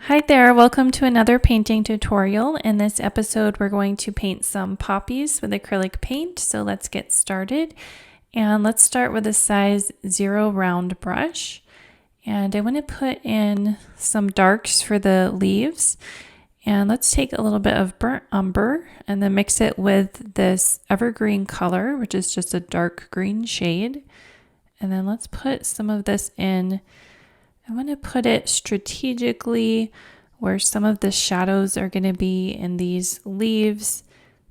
Hi there, welcome to another painting tutorial. In this episode, we're going to paint some poppies with acrylic paint. So let's get started. And let's start with a size 0 round brush. And I want to put in some darks for the leaves. And let's take a little bit of burnt umber and then mix it with this evergreen color, which is just a dark green shade. And then let's put some of this in. I want to put it strategically where some of the shadows are going to be in these leaves.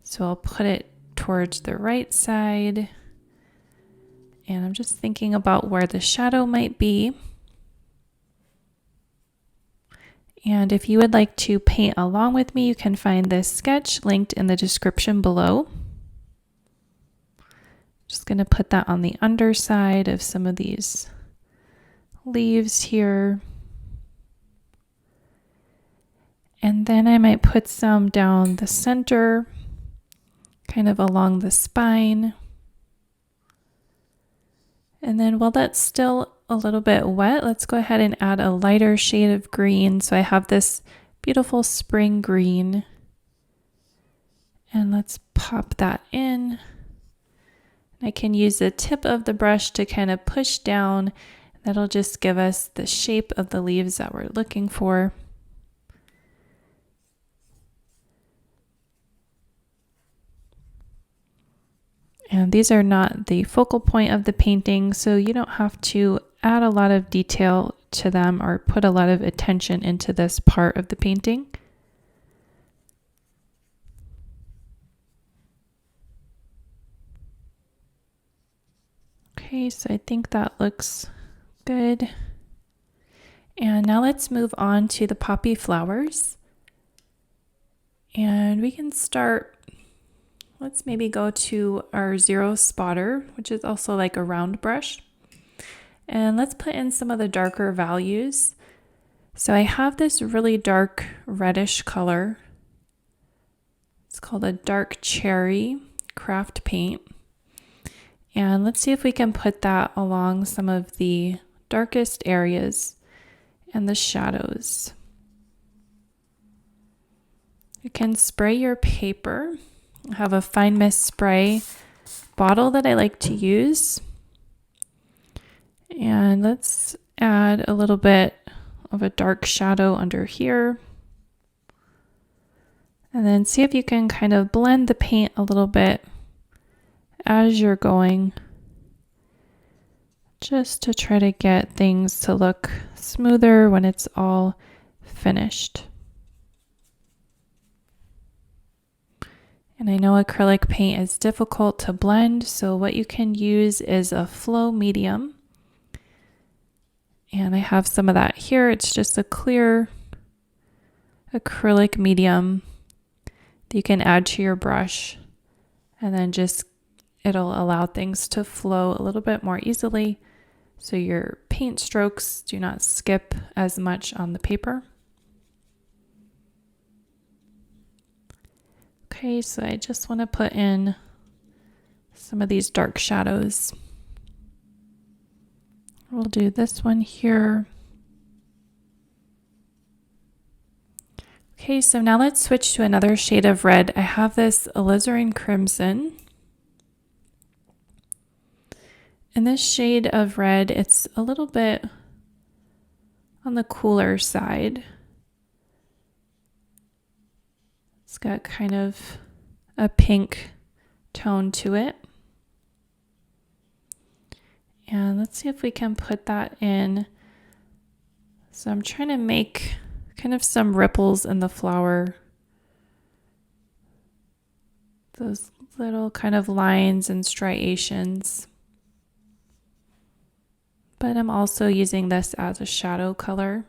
So I'll put it towards the right side. And I'm just thinking about where the shadow might be. And if you would like to paint along with me, you can find this sketch linked in the description below. Just going to put that on the underside of some of these leaves here. And then I might put some down the center, kind of along the spine. And then while that's still a little bit wet, let's go ahead and add a lighter shade of green. So I have this beautiful spring green. And let's pop that in. I can use the tip of the brush to kind of push down. That'll just give us the shape of the leaves that we're looking for. And these are not the focal point of the painting, so you don't have to add a lot of detail to them or put a lot of attention into this part of the painting. Okay, so I think that looks good. And now let's move on to the poppy flowers. And we can start, let's maybe go to our 0 spotter, which is also like a round brush. And let's put in some of the darker values. So I have this really dark reddish color. It's called a dark cherry craft paint. And let's see if we can put that along some of the darkest areas and the shadows. You can spray your paper. I have a fine mist spray bottle that I like to use. And let's add a little bit of a dark shadow under here. And then see if you can kind of blend the paint a little bit as you're going, just to try to get things to look smoother when it's all finished. And I know acrylic paint is difficult to blend, so what you can use is a flow medium. And I have some of that here. It's just a clear acrylic medium that you can add to your brush, and then just it'll allow things to flow a little bit more easily so your paint strokes do not skip as much on the paper. Okay, so I just want to put in some of these dark shadows. We'll do this one here. Okay, so now let's switch to another shade of red. I have this Alizarin Crimson. In this shade of red, it's a little bit on the cooler side. It's got kind of a pink tone to it. And let's see if we can put that in. So I'm trying to make kind of some ripples in the flower. Those little kind of lines and striations. But I'm also using this as a shadow color.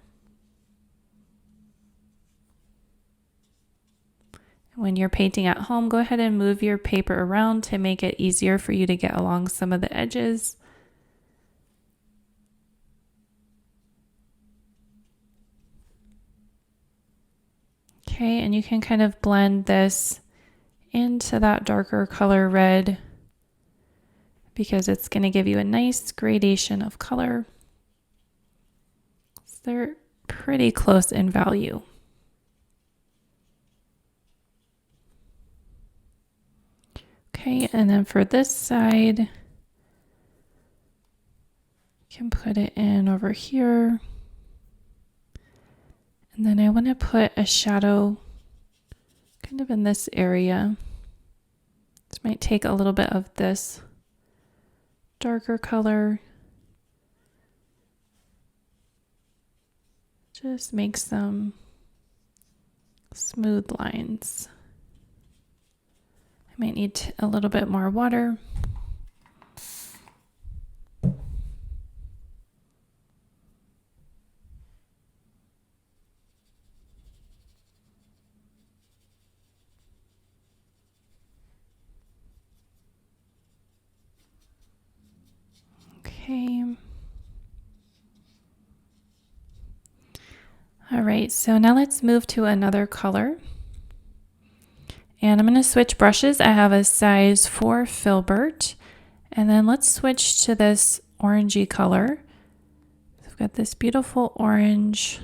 When you're painting at home, go ahead and move your paper around to make it easier for you to get along some of the edges. Okay, and you can kind of blend this into that darker color red, because it's going to give you a nice gradation of color. So they're pretty close in value. Okay, and then for this side, you can put it in over here. And then I want to put a shadow kind of in this area. This might take a little bit of this darker color. Just make some smooth lines. I might need a little bit more water. Okay. All right, so now let's move to another color. And I'm going to switch brushes. I have a size 4 filbert. And then let's switch to this orangey color. So I've got this beautiful orange.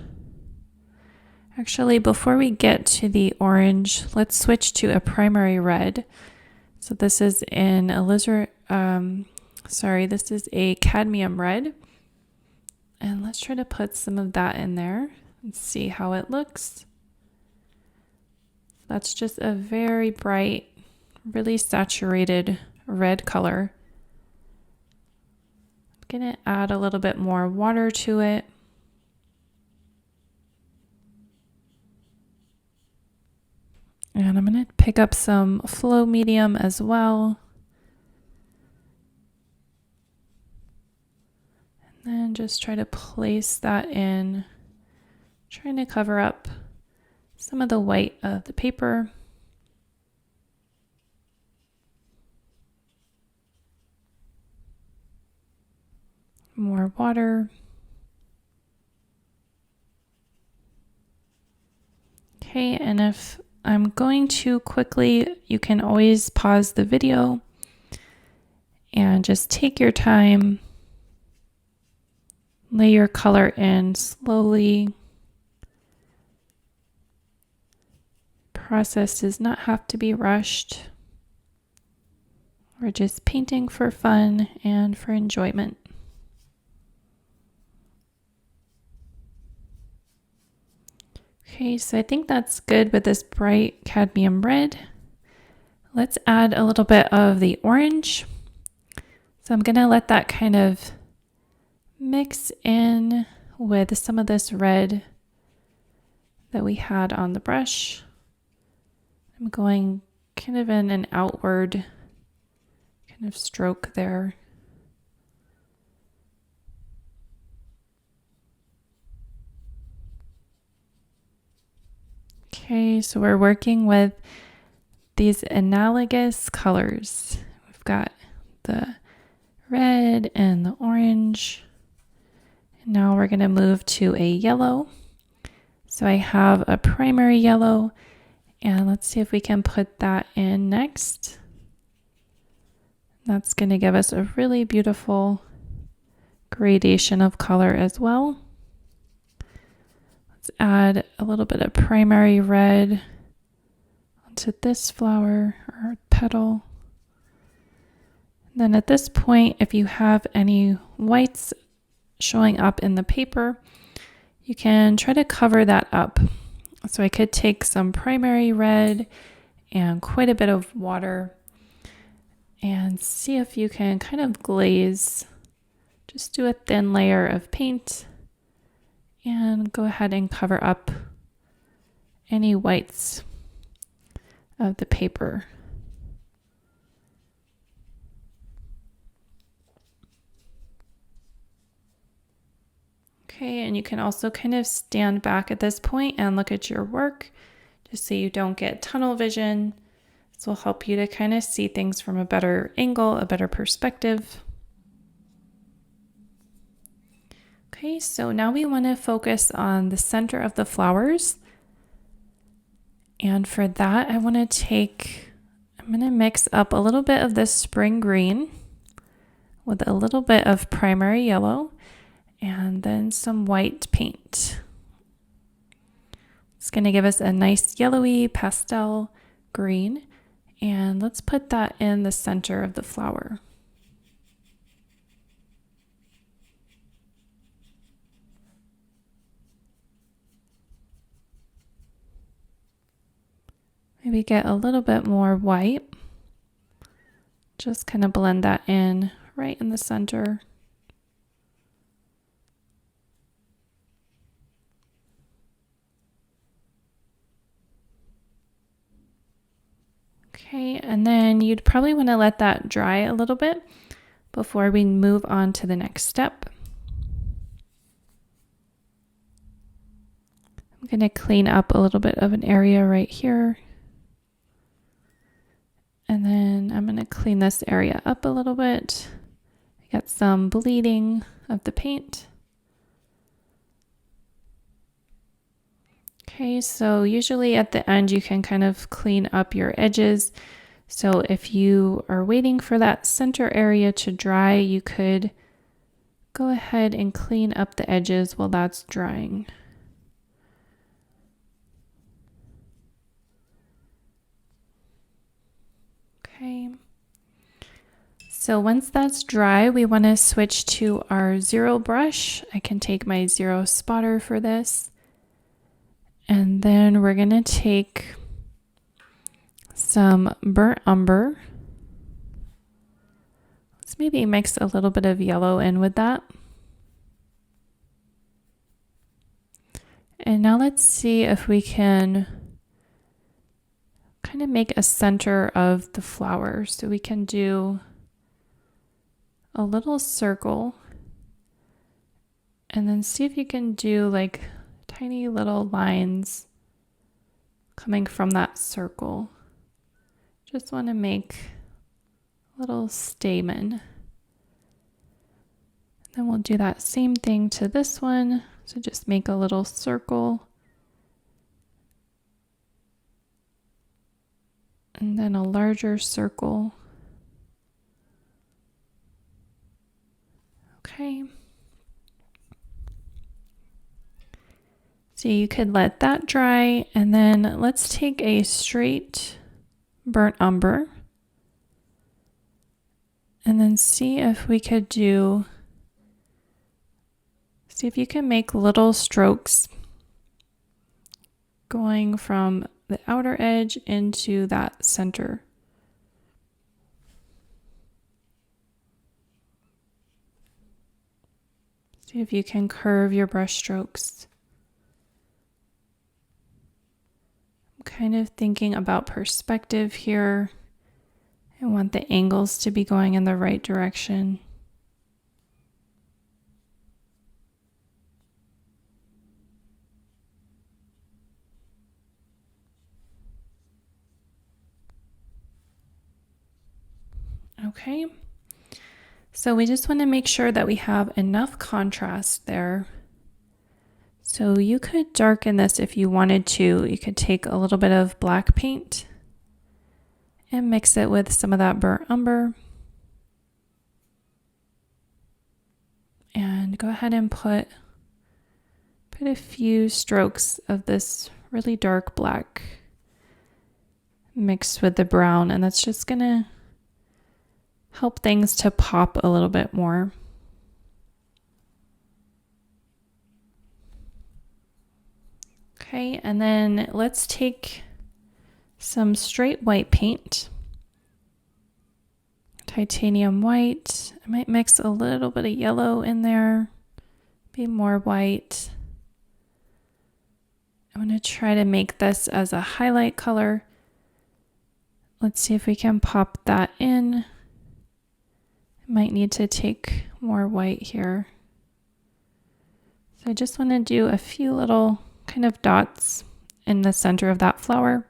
Actually, before we get to the orange, let's switch to a primary red. So this is in this is a cadmium red. And let's try to put some of that in there and see how it looks. That's just a very bright, really saturated red color. I'm going to add a little bit more water to it. And I'm going to pick up some flow medium as well. And then just try to place that in, trying to cover up some of the white of the paper. More water. Okay, and if I'm going too quickly, you can always pause the video and just take your time. Lay your color in slowly. Process does not have to be rushed. We're just painting for fun and for enjoyment. Okay, so I think that's good with this bright cadmium red. Let's add a little bit of the orange. So I'm gonna let that kind of mix in with some of this red that we had on the brush. I'm going kind of in an outward kind of stroke there. Okay, so we're working with these analogous colors. We've got the red and the orange. And now we're going to move to a yellow. So I have a primary yellow, and let's see if we can put that in next. That's going to give us a really beautiful gradation of color as well. Let's add a little bit of primary red onto this flower or petal. Then at this point, if you have any whites showing up in the paper, you can try to cover that up. So I could take some primary red and quite a bit of water and see if you can kind of glaze. Just do a thin layer of paint and go ahead and cover up any whites of the paper. Okay, and you can also kind of stand back at this point and look at your work just so you don't get tunnel vision. This will help you to kind of see things from a better angle, a better perspective. Okay, so now we want to focus on the center of the flowers. And for that, I'm going to mix up a little bit of this spring green with a little bit of primary yellow and then some white paint. It's going to give us a nice yellowy pastel green. And let's put that in the center of the flower. Maybe get a little bit more white. Just kind of blend that in right in the center. Okay, and then you'd probably want to let that dry a little bit before we move on to the next step. I'm going to clean up a little bit of an area right here. And then I'm going to clean this area up a little bit. I got some bleeding of the paint. Okay, so usually at the end you can kind of clean up your edges. So if you are waiting for that center area to dry, you could go ahead and clean up the edges while that's drying. Okay. So once that's dry, we want to switch to our zero brush. I can take my zero spotter for this. And then we're going to take some burnt umber. Let's maybe mix a little bit of yellow in with that. And now let's see if we can kind of make a center of the flower. So we can do a little circle and then see if you can do like tiny little lines coming from that circle. Just want to make a little stamen. Then we'll do that same thing to this one. So just make a little circle. And then a larger circle. Okay. So you could let that dry, and then let's take a straight burnt umber and then see if we could see if you can make little strokes going from the outer edge into that center. See if you can curve your brush strokes. I'm kind of thinking about perspective here. I want the angles to be going in the right direction. Okay, so we just want to make sure that we have enough contrast there. So you could darken this if you wanted to. You could take a little bit of black paint and mix it with some of that burnt umber. And go ahead and put a few strokes of this really dark black mixed with the brown, and that's just gonna help things to pop a little bit more. Okay, and then let's take some straight white paint, titanium white. I might mix a little bit of yellow in there, be more white. I'm going to try to make this as a highlight color. Let's see if we can pop that in. Might need to take more white here. So I just want to do a few little kind of dots in the center of that flower.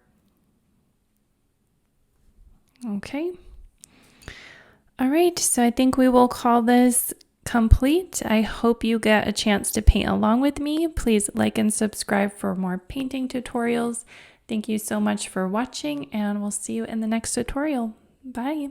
Okay. All right, so I think we will call this complete. I hope you get a chance to paint along with me. Please like and subscribe for more painting tutorials. Thank you so much for watching, and we'll see you in the next tutorial. Bye.